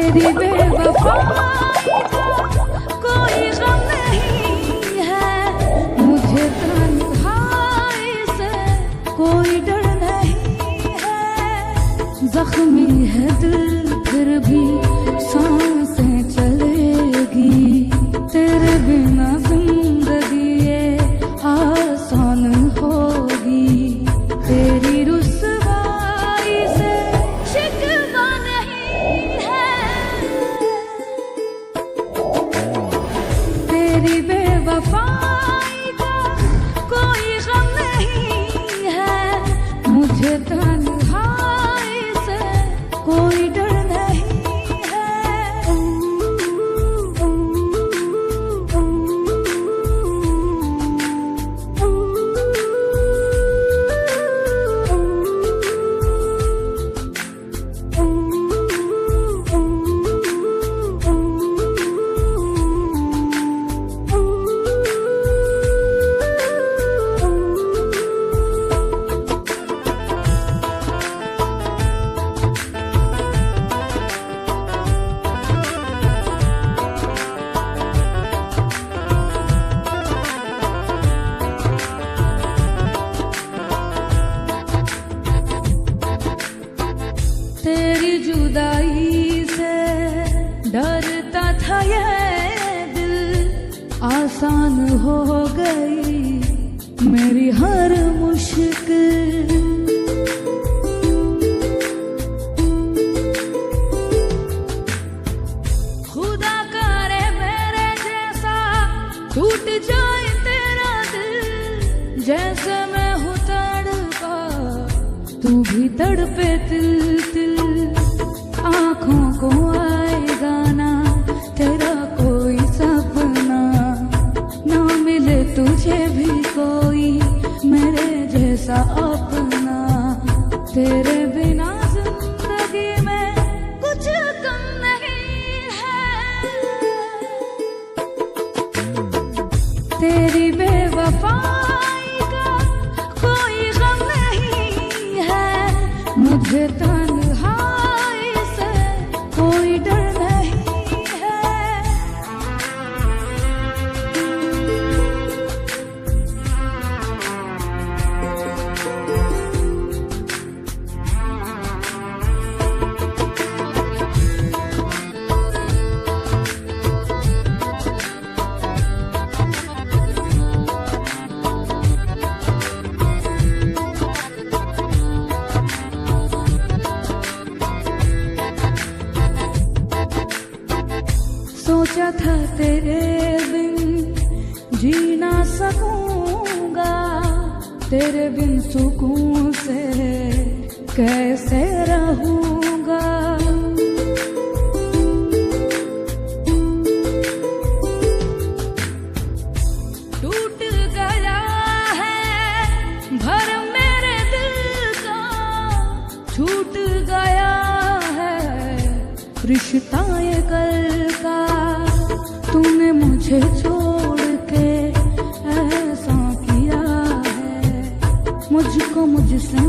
तेरी बेवफाई का कोई गम नहीं है, मुझे तन्हाई से कोई डर नहीं है। जख्मी है दिल फिर भी सांसें चलेगी, तेरे बिना जिंदगी ये आसान होगी। तेरी रुसवाई से शिकवा नहीं है, तेरी बेवफाई का कोई गम नहीं है, मुझे तन्हाई से कोई डर नहीं है। तेरी जुदाई से डरता था ये दिल, आसान हो गई मेरी हर मुश्किल। खुदा करे मेरे जैसा टूट जाए तेरा दिल, जैसे मैं हूँ तड़पा तू भी तड़पे तिल तिल। आँखों को आएगा ना तेरा कोई सपना, ना मिले तुझे भी कोई मेरे जैसा अपना। तेरे बिना जिंदगी में कुछ कम नहीं है, तेरी बेवफाई का कोई गम नहीं है, मुझे तन्हाई से कोई डर नहीं है। सोचा था तेरे बिन जी ना सकूंगा, तेरे बिन सुकून से कैसे रहूंगा। टूट गया है भरम मेरे दिल का, छूट गया है रिश्ता ये कल का। तूने मुझे छोड़ के ऐसा किया है, मुझको मुझसे